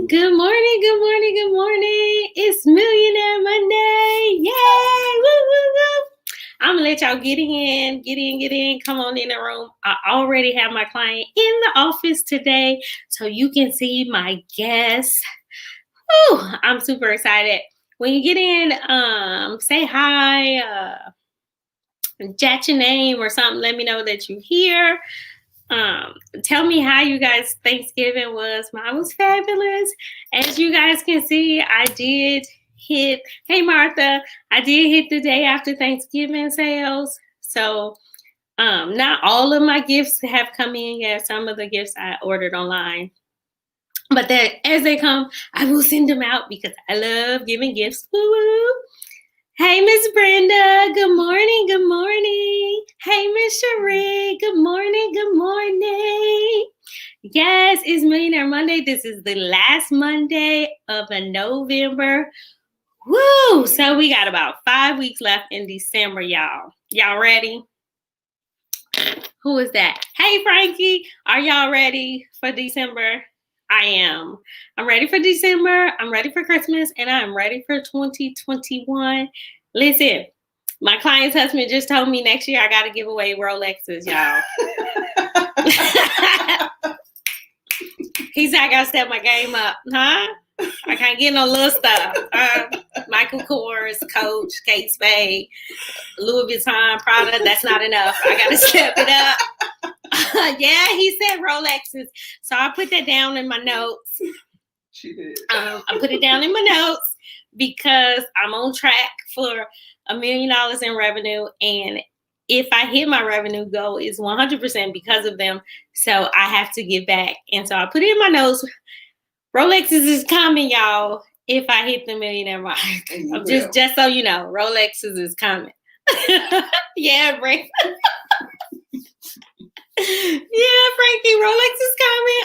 Good morning, good morning, good morning. It's Millionaire Monday. Yay! Woo, woo, woo. I'm gonna let y'all get in. Come on in the room. I already have my client in the office today, so you can see my guests. Woo, I'm super excited. When you get in, say hi, chat your name or something. Let me know that you're here. Tell me how you guys Thanksgiving was. Mine was fabulous. As you guys can see, I did hit, hey Martha, I did hit the day after Thanksgiving sales. So not all of my gifts have come in yet. Some of the gifts I ordered online. But that as they come, I will send them out because I love giving gifts. Woo-woo. Hey, Miss Brenda. Good morning. Good morning. Hey, Miss Cherie. Good morning. Good morning. Yes, it's Millionaire Monday. This is the last Monday of November. Woo! So we got about 5 weeks left in December, y'all. Y'all ready? Who is that? Hey, Frankie. Are y'all ready for December? I am. I'm ready for December. I'm ready for Christmas, and I'm ready for 2021. Listen, my client's husband just told me next year I got to give away Rolexes, y'all. He said I got to step my game up, huh? I can't get no little stuff. Michael Kors, Coach, Kate Spade, Louis Vuitton, Prada. That's not enough. I got to step it up. Yeah, he said Rolexes. So I put that down in my notes. She did. I put it down in my notes because I'm on track for $1 million in revenue. And if I hit my revenue goal, it's 100% because of them. So I have to give back. And so I put it in my notes. Rolexes is coming, y'all, if I hit the millionaire mark. Just so you know, Rolexes is coming. Yeah, Frank. Yeah, Frankie, Rolex is coming.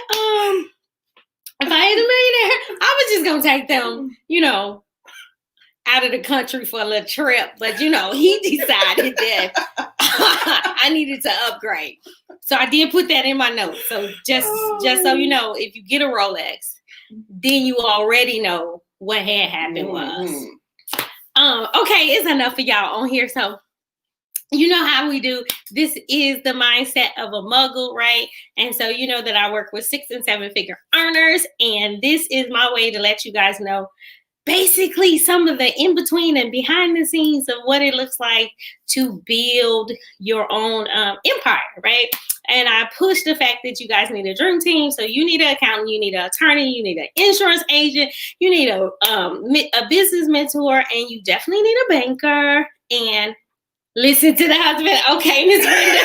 If I hit a millionaire, I was just gonna take them, out of the country for a little trip. But he decided that I needed to upgrade. So I did put that in my notes. So just so you know, if you get a Rolex, then you already know what had happened was. Okay, it's enough for y'all on here. So you know how we do. This is the mindset of a Mogul, right? And so you know that I work with 6 and 7 figure earners. And this is my way to let you guys know basically some of the in between and behind the scenes of what it looks like to build your own empire, right? And I push the fact that you guys need a dream team. So you need an accountant, you need an attorney, you need an insurance agent, you need a business mentor, and you definitely need a banker. And listen to the husband. Okay, Miss Brenda.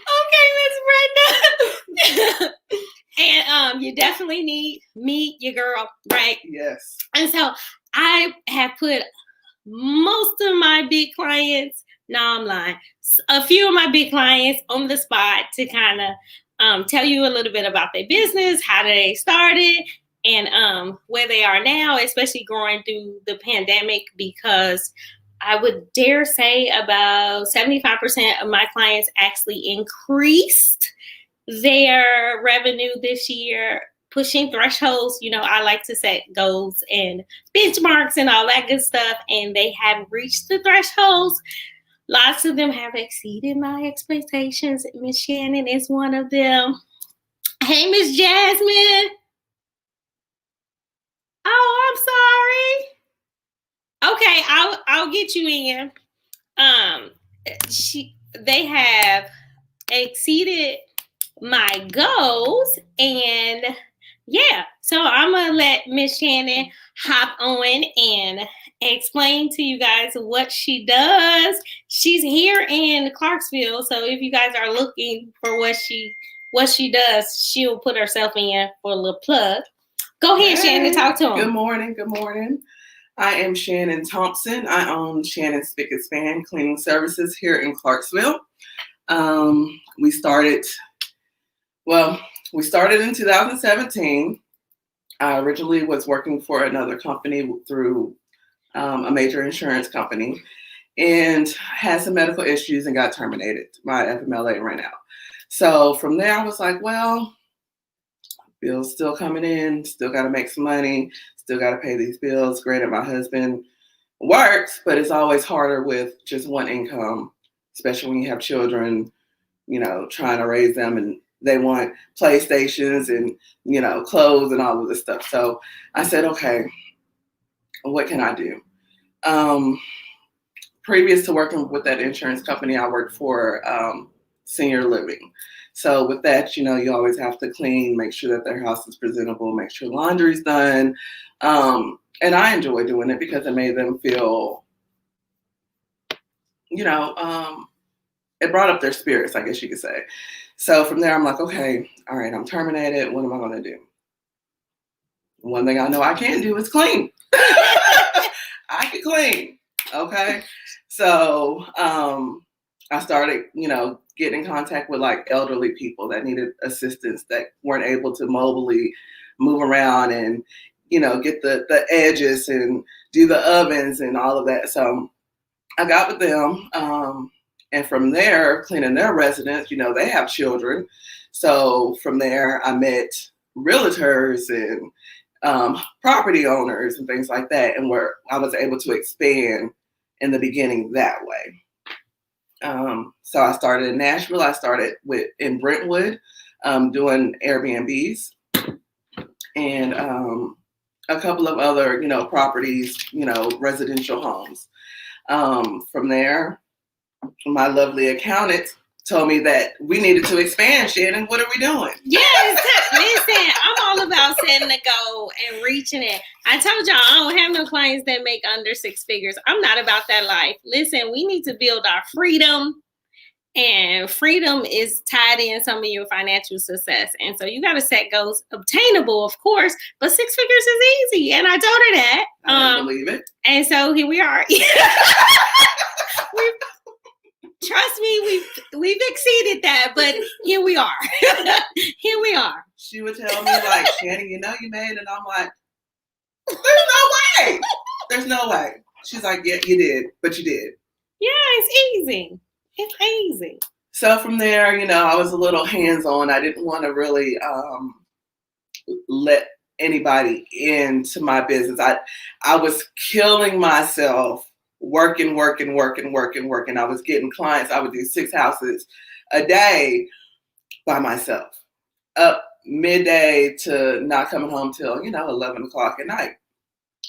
Okay, Miss Brenda. And you definitely need me, your girl, right? Yes. And so I have put most of my big clients, no, I'm lying, a few of my big clients on the spot to kind of tell you a little bit about their business, how they started, and where they are now, especially growing through the pandemic, because I would dare say about 75% of my clients actually increased their revenue this year, pushing thresholds. I like to set goals and benchmarks and all that good stuff, and they have reached the thresholds. Lots of them have exceeded my expectations. Miss Shannon is one of them. Hey, Miss Jasmine. Oh, I'm sorry. Okay, I'll get you in. They have exceeded my goals, and yeah, so I'm gonna let Miss Shannon hop on and explain to you guys what she does. She's here in Clarksville, so if you guys are looking for what she does, she'll put herself in for a little plug. Go ahead, hey, Shannon, talk to him. Good morning. I am Shannon Thompson. I own Shannon Spigot Span Cleaning Services here in Clarksville. We started in 2017. I originally was working for another company through a major insurance company, and had some medical issues and got terminated. My FMLA ran out. So from there, I was like, well, Bills still coming in, still got to make some money, still got to pay these bills. Granted, my husband works, but it's always harder with just one income, especially when you have children, trying to raise them and they want PlayStations and, clothes and all of this stuff. So I said, okay, what can I do? Previous to working with that insurance company, I worked for senior living. So with that, you always have to clean, make sure that their house is presentable, make sure laundry's done. And I enjoy doing it because it made them feel, it brought up their spirits, I guess you could say. So from there, I'm like, okay, all right, I'm terminated. What am I going to do? One thing I know I can do is clean. I can clean. Okay. So I started, getting in contact with like elderly people that needed assistance that weren't able to mobily move around and, get the edges and do the ovens and all of that. So I got with them. And from there, cleaning their residence, they have children. So from there, I met realtors and property owners and things like that. And where I was able to expand in the beginning that way. So I started in Nashville. I started in Brentwood, doing Airbnbs and a couple of other, properties, residential homes. From there, my lovely accountant told me that we needed to expand. Shannon, what are we doing? Yes, listen, I'm all about setting a goal and reaching it. I told y'all I don't have no clients that make under six figures. I'm not about that life. Listen, we need to build our freedom, and freedom is tied in some of your financial success. And so you got to set goals, obtainable, of course, but six figures is easy. And I told her that. I believe it. And so here we are. Trust me, we've exceeded that, but here we are. Here we are. She would tell me like, Shannon, you made it. And I'm like, there's no way. There's no way. She's like, yeah, you did, but you did. Yeah, it's easy. It's easy. So from there, I was a little hands-on. I didn't want to really let anybody into my business. I was killing myself working. I was getting clients. I would do 6 houses a day by myself, up midday to not coming home till, 11 o'clock at night.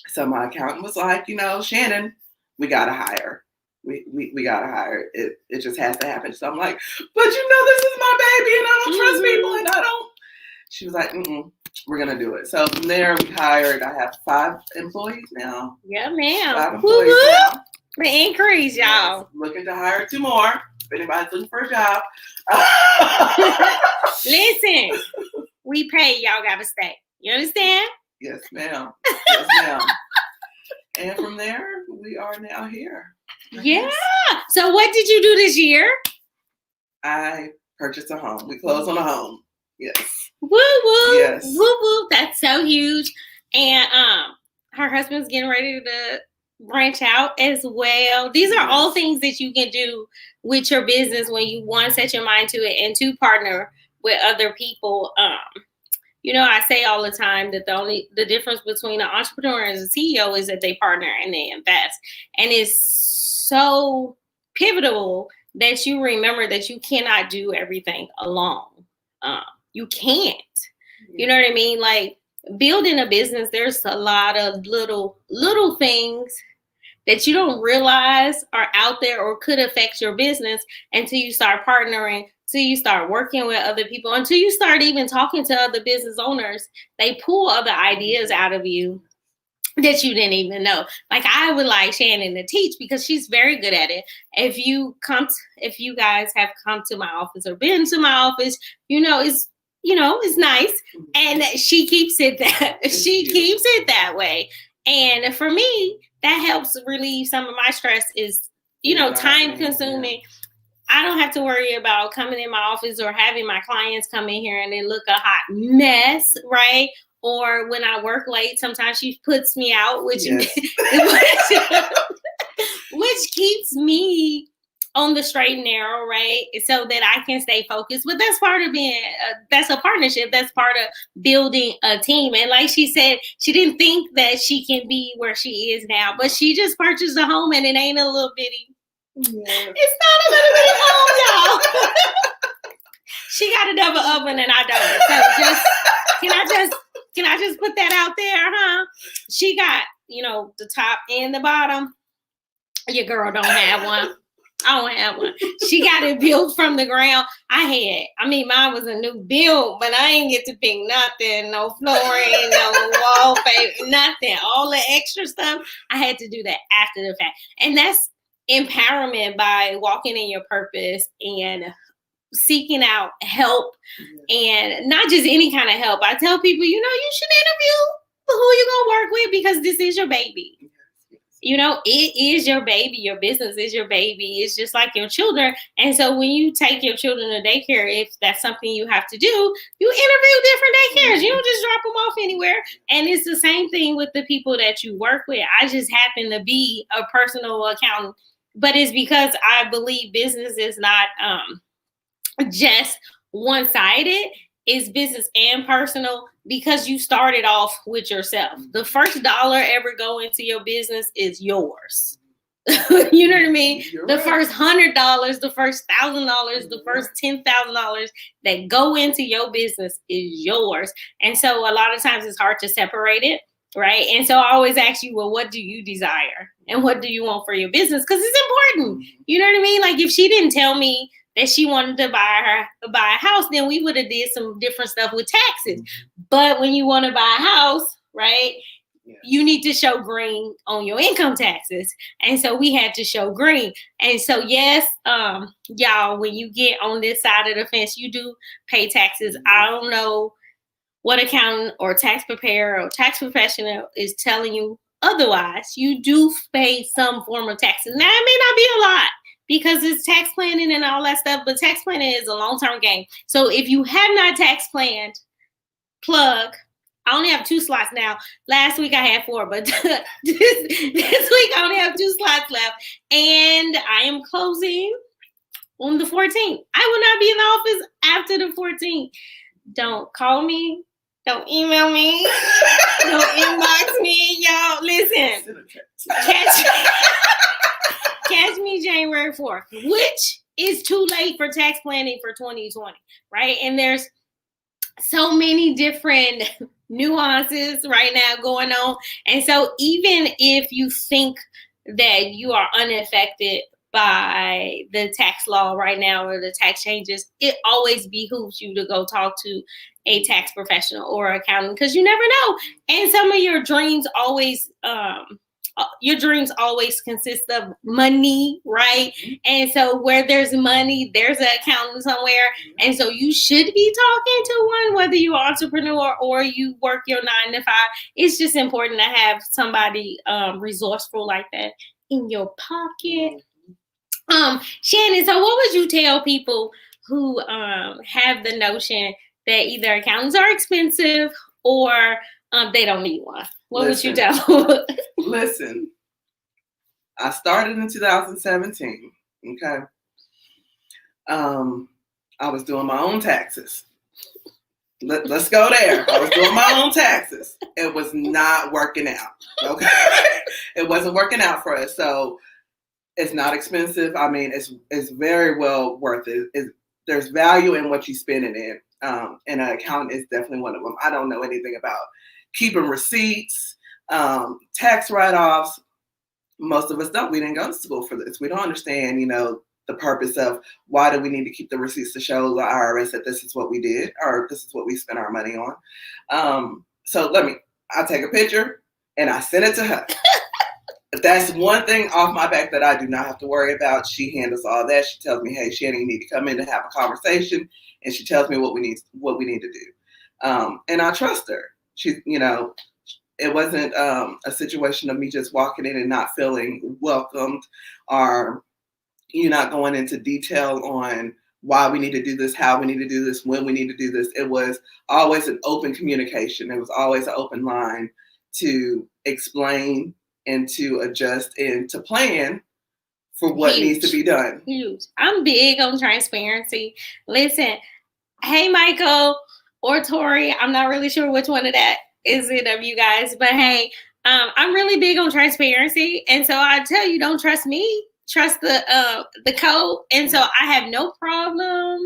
So my accountant was like, Shannon, we got to hire. We got to hire. It just has to happen. So I'm like, but this is my baby and I don't trust people and I don't. She was like, we're going to do it. So from there we hired, I have 5 employees now. Yeah, ma'am. 5 employees now. The increase, y'all. Yes, looking to hire 2 more. If anybody's looking for a job. Listen, we pay. Y'all got to stay. You understand? Yes, ma'am. Yes, ma'am. And from there, we are now here. Yeah. So what did you do this year? I purchased a home. We closed on a home. Yes. Woo woo. Yes. Woo woo. That's so huge. And her husband's getting ready to branch out as well. These are all things that you can do with your business when you, one, set your mind to it, and 2, partner with other people. I say all the time that the difference between an entrepreneur and a CEO is that they partner and they invest. And it's so pivotal that you remember that you cannot do everything alone. You can't. You know what I mean? Like, building a business, there's a lot of little things that you don't realize are out there or could affect your business until you start partnering, until you start working with other people, until you start even talking to other business owners. They pull other ideas out of you that you didn't even know. Like, I would like Shannon to teach because she's very good at it. If you guys have come to my office or been to my office, it's nice, and she keeps it that way. And for me, that helps relieve some of my stress. Is time consuming. I don't have to worry about coming in my office or having my clients come in here and they look a hot mess, right? Or when I work late, sometimes she puts me out, which keeps me on the straight and narrow, right? So that I can stay focused. But that's part of being, that's a partnership. That's part of building a team. And like she said, she didn't think that she can be where she is now, but she just purchased a home and it ain't a little bitty. It's not a little bitty home, y'all. She got a double oven and I don't. So can I just put that out there, huh? She got, the top and the bottom. Your girl don't have one. I don't have one. She got it built from the ground. Mine was a new build, but I ain't get to pick nothing, no flooring, no wallpaper, nothing. All the extra stuff, I had to do that after the fact. And that's empowerment by walking in your purpose and seeking out help, and not just any kind of help. I tell people, you should interview who you're going to work with because this is your baby. It is your baby. Your business is your baby. It's just like your children. And so when you take your children to daycare, if that's something you have to do, you interview different daycares. You don't just drop them off anywhere. And it's the same thing with the people that you work with. I just happen to be a personal accountant, but it's because I believe business is not just one-sided. It's business and personal because you started off with yourself. The first dollar ever go into your business is yours. You know what I mean? The first $100, the first $1,000, the first $10,000 that go into your business is yours. And so a lot of times it's hard to separate it, right? And so I always ask you, well, what do you desire? And what do you want for your business? Because it's important. You know what I mean? Like if she didn't tell me that she wanted to buy a house, then we would have did some different stuff with taxes. But when you want to buy a house, right, you need to show green on your income taxes. And so we had to show green. And so, yes, y'all, when you get on this side of the fence, you do pay taxes. I don't know what accountant or tax preparer or tax professional is telling you otherwise. You do pay some form of taxes. Now, it may not be a lot, because it's tax planning and all that stuff, but tax planning is a long-term game. So if you have not tax planned, plug. I only have 2 slots now. Last week I had 4, but this week I only have 2 slots left. And I am closing on the 14th. I will not be in the office after the 14th. Don't call me. Don't email me. Don't inbox me. Y'all, listen. Catch me January 4th, which is too late for tax planning for 2020, right? And there's so many different nuances right now going on. And so even if you think that you are unaffected by the tax law right now or the tax changes, it always behooves you to go talk to a tax professional or accountant because you never know. And some of your dreams always consist of money, right? And so where there's money, there's an accountant somewhere. And so you should be talking to one, whether you're an entrepreneur or you work your 9 to 5. It's just important to have somebody resourceful like that in your pocket. Shannon, so what would you tell people who have the notion that either accountants are expensive or they don't need one? What would you tell? Listen, I started in 2017. Okay. I was doing my own taxes. Let's go there. I was doing my own taxes. It was not working out. Okay. It wasn't working out for us. So it's not expensive. I mean, it's very well worth it. There's value in what you spend it in. And an accountant is definitely one of them. I don't know anything about keeping receipts, tax write-offs. Most of us don't. We didn't go to school for this. We don't understand, the purpose of why do we need to keep the receipts to show the IRS that this is what we did or this is what we spent our money on. So I take a picture and I send it to her. That's one thing off my back that I do not have to worry about. She handles all that. She tells me, hey, Shannon, you need to come in to have a conversation. And she tells me what we need to do. And I trust her. She, it wasn't a situation of me just walking in and not feeling welcomed or you not going into detail on why we need to do this, how we need to do this, when we need to do this. It was always an open communication. It was always an open line to explain and to adjust and to plan for what Huge. needs to be done. Huge. I'm big on transparency. Listen, hey, Michael or Tori, I'm not really sure which one of that is it of you guys, but hey, I'm really big on transparency. And so I tell you, don't trust me, trust the code. And so I have no problem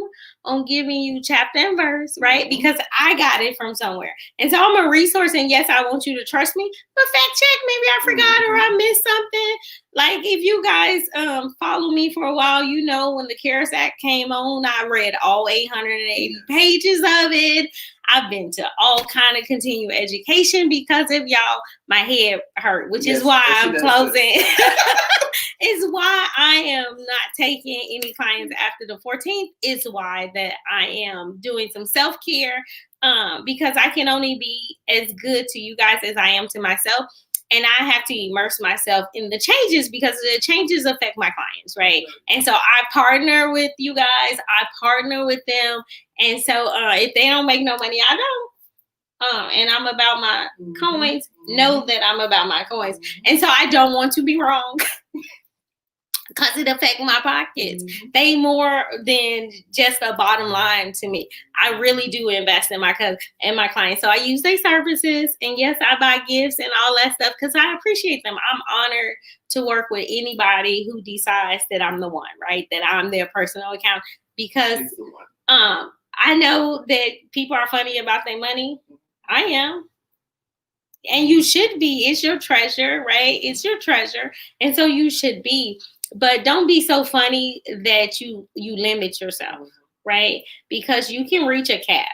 on giving you chapter and verse, right? Because I got it from somewhere. And so I'm a resource, and yes, I want you to trust me, but fact check, maybe I forgot or I missed something. Like if you guys follow me for a while, you know when the CARES Act came on, I read all 880 pages of it. I've been to all kind of continuing education because of y'all. My head hurt, which is why I'm closing. It's why I am not taking any clients after the 14th. It's why that I am doing some self-care because I can only be as good to you guys as I am to myself. And I have to immerse myself in the changes because the changes affect my clients, right? And so I partner with you guys. I partner with them. And so if they don't make no money, I don't. And I'm about my coins. Know that I'm about my coins. And so I don't want to be wrong because it affects my pockets. They more than just a bottom line to me. I really do invest in my clients. So I use their services. And yes, I buy gifts and all that stuff because I appreciate them. I'm honored to work with anybody who decides that I'm the one, right? That I'm their personal account. Because I know that people are funny about their money. I am. And you should be. It's your treasure, right? It's your treasure. And so you should be. But don't be so funny that you limit yourself, right? Because you can reach a cap.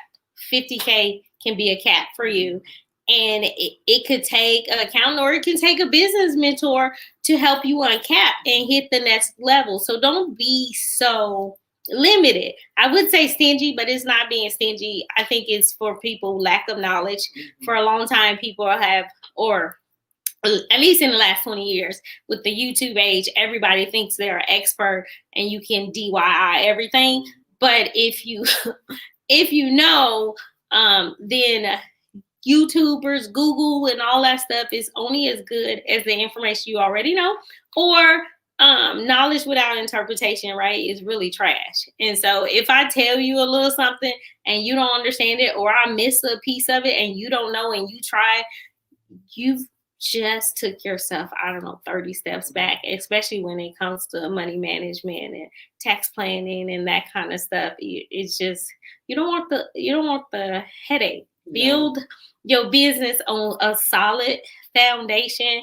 50K can be a cap for you. And it could take an accountant or it can take a business mentor to help you uncap and hit the next level. So don't be so limited. I would say stingy, but it's not being stingy. I think it's for people lack of knowledge. For a long time, people have, or at least in the last 20 years, with the YouTube age, everybody thinks they're an expert and you can DIY everything. But if you know, then YouTubers, Google, and all that stuff is only as good as the information you already know, or knowledge without interpretation, right, is really trash. And so if I tell you a little something and you don't understand it, or I miss a piece of it and you don't know and you try, you've just took yourself, 30 steps back, especially when it comes to money management and tax planning and that kind of stuff. It's just, you don't want the headache. Build your business on a solid foundation.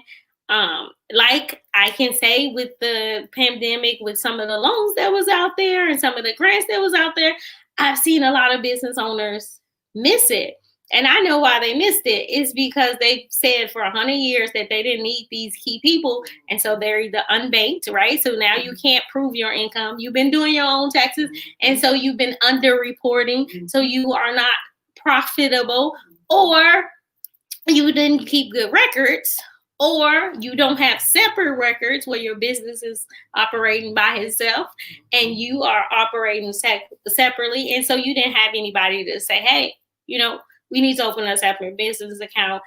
Like I can say with the pandemic, with some of the loans that was out there and some of the grants that was out there, I've seen a lot of business owners miss it. And I know why they missed it. It's because they said for 100 years that they didn't need these key people. And so they're either unbanked, right? So now you can't prove your income. You've been doing your own taxes. And so you've been underreporting. So you are not profitable, or you didn't keep good records, or you don't have separate records where your business is operating by itself and you are operating separately. And so you didn't have anybody to say, hey, we need to open a separate business account.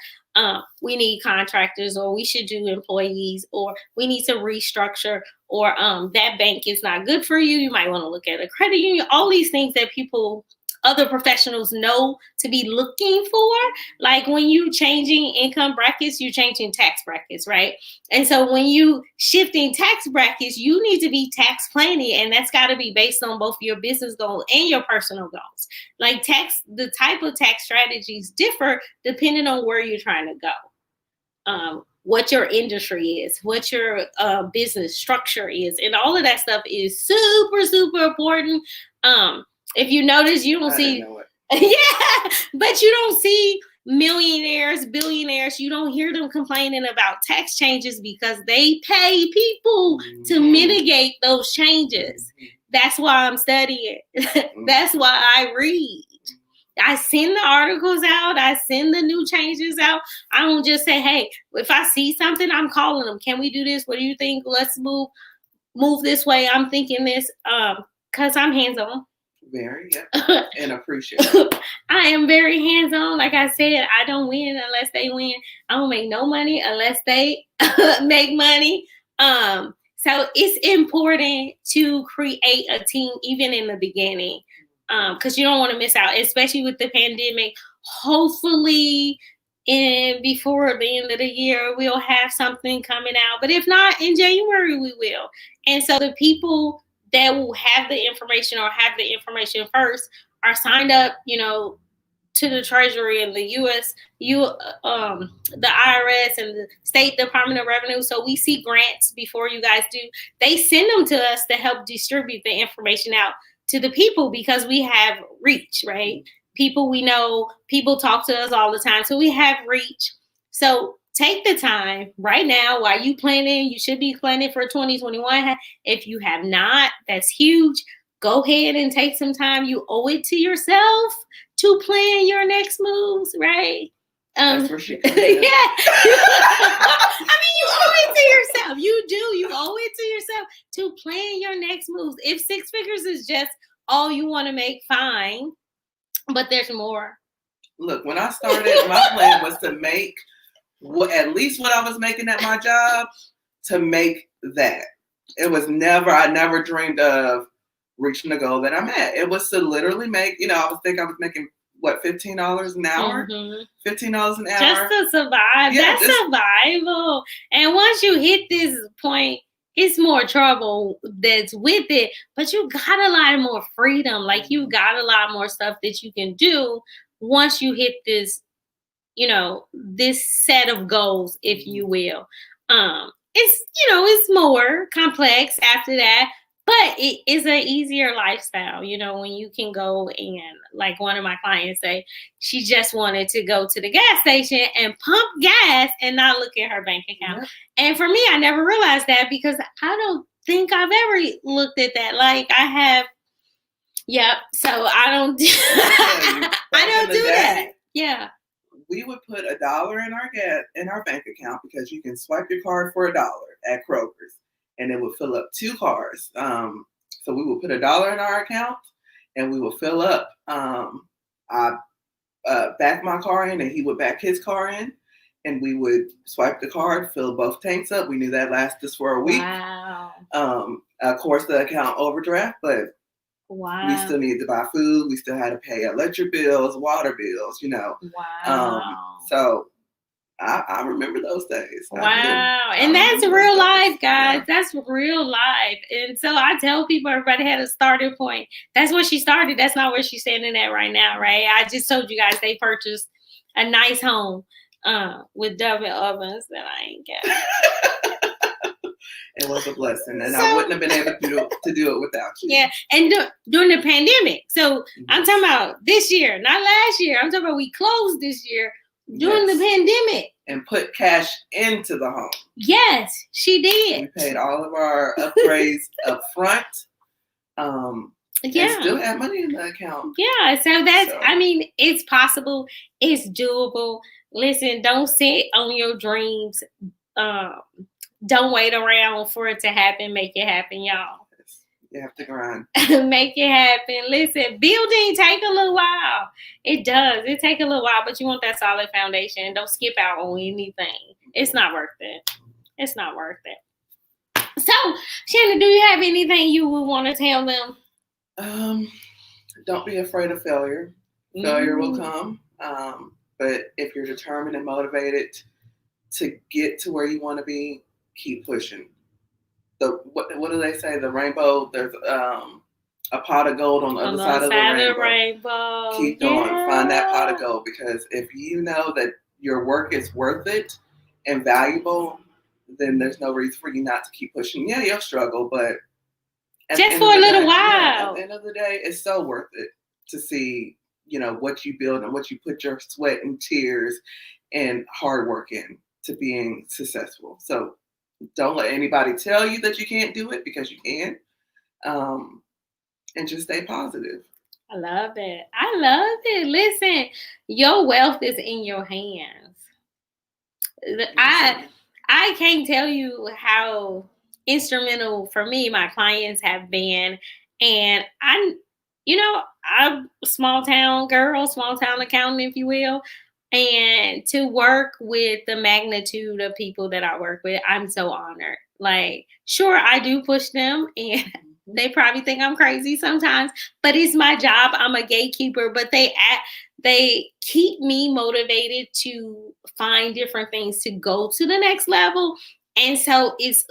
We need contractors, or we should do employees, or we need to restructure, or that bank is not good for you. You might want to look at a credit union. All these things that other professionals know to be looking for. Like when you changing income brackets, you're changing tax brackets, right? And so when you shifting tax brackets, you need to be tax planning, and that's got to be based on both your business goals and your personal goals. Like the type of tax strategies differ depending on where you're trying to go. What your industry is, what your business structure is, and all of that stuff is super, super important. If you notice, you don't see, but you don't see millionaires, billionaires. You don't hear them complaining about tax changes because they pay people to mitigate those changes. That's why I'm studying. That's why I read. I send the articles out. I send the new changes out. I don't just say, hey, if I see something, I'm calling them. Can we do this? What do you think? Let's move this way. I'm thinking this because I'm hands-on. Very, and appreciative. I am very hands-on. Like I said, I don't win unless they win. I don't make no money unless they make money. So it's important to create a team even in the beginning, because you don't want to miss out, especially with the pandemic. Hopefully, in before the end of the year, we'll have something coming out. But if not, in January we will. And so the people that will have the information or have the information first are signed up, to the Treasury and the the IRS and the State Department of Revenue. So we see grants before you guys do. They send them to us to help distribute the information out to the people because we have reach, right? People we know, people talk to us all the time, so we have reach. So take the time right now while you planning. You should be planning for 2021. If you have not, that's huge. Go ahead and take some time. You owe it to yourself to plan your next moves, right? That's where she yeah. I mean, you owe it to yourself. You do. You owe it to yourself to plan your next moves. If 6 figures is just all you want to make, fine. But there's more. Look, when I started, my plan was to make at least what I was making at my job, to make that. It was I never dreamed of reaching the goal that I'm at. It was to literally make, I was making what, $15 an hour? $15 an hour. Just to survive. Yeah, that's survival. And once you hit this point, it's more trouble that's with it, but you got a lot more freedom. Like, you got a lot more stuff that you can do once you hit this, this set of goals, if you will. It's more complex after that, but it is an easier lifestyle, when you can go and, like one of my clients say, she just wanted to go to the gas station and pump gas and not look at her bank account. Yep. And for me, I never realized that because I don't think I've ever looked at that. Like I have. Yep. So I don't do that. Yeah. We would put $1 in our bank account because you can swipe your card for $1 at Kroger's, and it would fill up 2 cars. So we would put $1 in our account, and we would fill up. I back my car in, and he would back his car in, and we would swipe the card, fill both tanks up. We knew that lasted us for a week. Wow. Of course, the account overdraft, but wow. We still needed to buy food. We still had to pay electric bills, water bills, Wow. So I remember those days. Wow. And that's real life, guys. Yeah. That's real life. And so I tell people, everybody had a starting point. That's where she started. That's not where she's standing at right now, right? I just told you guys they purchased a nice home with double ovens that I ain't got. It was a blessing, and I wouldn't have been able to do it without you. Yeah, and during the pandemic. So I'm talking about this year, not last year. I'm talking about we closed this year during the pandemic. And put cash into the home. Yes, she did. We paid all of our upgrades up front. And still have money in the account. Yeah, so I mean, it's possible. It's doable. Listen, don't sit on your dreams. Don't wait around for it to happen. Make it happen, y'all. You have to grind. Make it happen. Listen, building take a little while. It does. It take a little while, but you want that solid foundation. Don't skip out on anything. It's not worth it. It's not worth it. So, Shannon, do you have anything you would want to tell them? Don't be afraid of failure. Failure will come. But if you're determined and motivated to get to where you want to be, keep pushing. What do they say? The rainbow. There's a pot of gold on the other side of the rainbow. Keep going. Find that pot of gold, because if you know that your work is worth it and valuable, then there's no reason for you not to keep pushing. Yeah, you'll struggle, but just for a little while. Yeah, at the end of the day, it's so worth it to see, what you build and what you put your sweat and tears and hard work in to being successful. So don't let anybody tell you that you can't do it, because you can. And just stay positive. I love it. I love it. Listen, your wealth is in your hands. I can't tell you how instrumental for me my clients have been. And I'm a small town girl, small town accountant, if you will. And to work with the magnitude of people that I work with, I'm so honored. Like, sure, I do push them, and they probably think I'm crazy sometimes, but it's my job. I'm a gatekeeper, but they keep me motivated to find different things to go to the next level. And so it's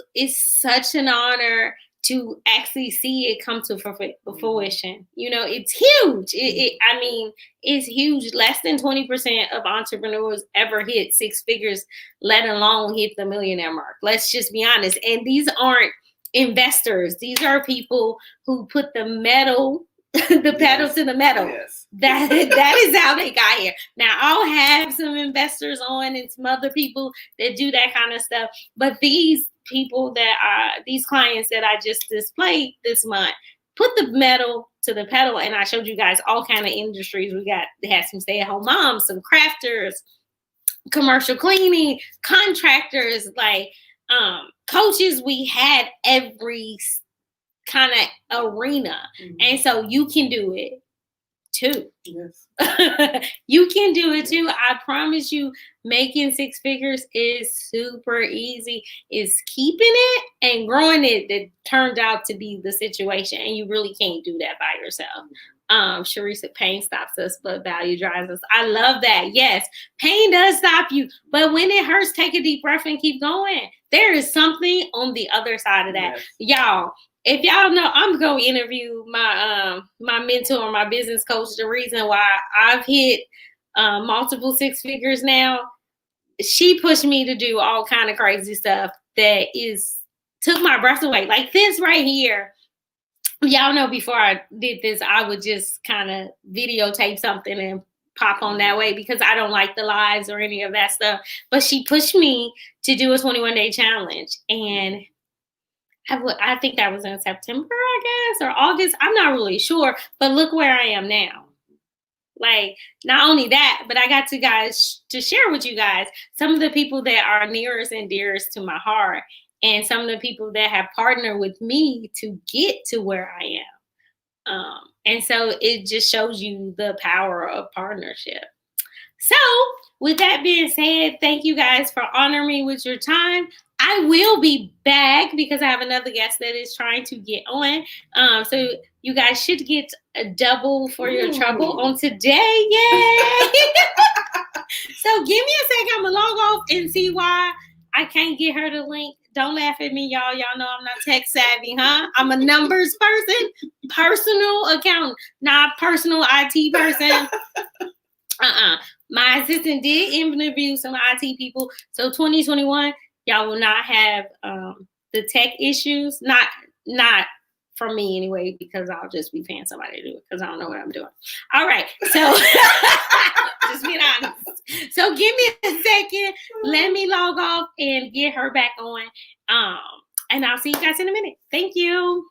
such an honor to actually see it come to fruition. You know, it's huge. I mean, it's huge. Less than 20% of entrepreneurs ever hit six figures, let alone hit the millionaire mark. Let's just be honest. And these aren't investors. These are people who put the metal, the pedal to the metal. Yes. That is how they got here. Now I'll have some investors on and some other people that do that kind of stuff, but these people that are these clients that I just displayed this month put the metal to the pedal, and I showed you guys all kind of industries. They had some stay-at-home moms, some crafters, commercial cleaning, contractors, like coaches. We had every kind of arena, and so you can do it too. Yes. You can do it too. I promise you, making six figures is super easy. It's keeping it and growing it that turned out to be the situation, and you really can't do that by yourself. Sharisa, pain stops us, but value drives us. I love that. Yes, pain does stop you, but when it hurts, take a deep breath and keep going. There is something on the other side of that. Yes. Y'all, if y'all know, I'm going to interview my my mentor, my business coach. The reason why I've hit multiple six figures now, she pushed me to do all kind of crazy stuff that took my breath away. Like this right here. Y'all know before I did this, I would just kind of videotape something and pop on that way because I don't like the lives or any of that stuff. But she pushed me to do a 21-day challenge. And I think that was in September, I guess, or August. I'm not really sure. But look where I am now. Like, not only that, but I got to share with you guys some of the people that are nearest and dearest to my heart, and some of the people that have partnered with me to get to where I am. And so it just shows you the power of partnership. So with that being said, thank you guys for honoring me with your time. I will be back because I have another guest that is trying to get on. So you guys should get a double for your trouble on today. Yay! So give me a second. I'm going to log off and see why I can't get her the link. Don't laugh at me, y'all. Y'all know I'm not tech savvy, huh? I'm a numbers person, personal accountant, not personal IT person. My assistant did interview some IT people. So 2021, y'all will not have the tech issues. Not from me anyway, because I'll just be paying somebody to do it because I don't know what I'm doing. All right. So just being honest. So give me a second. Let me log off and get her back on. And I'll see you guys in a minute. Thank you.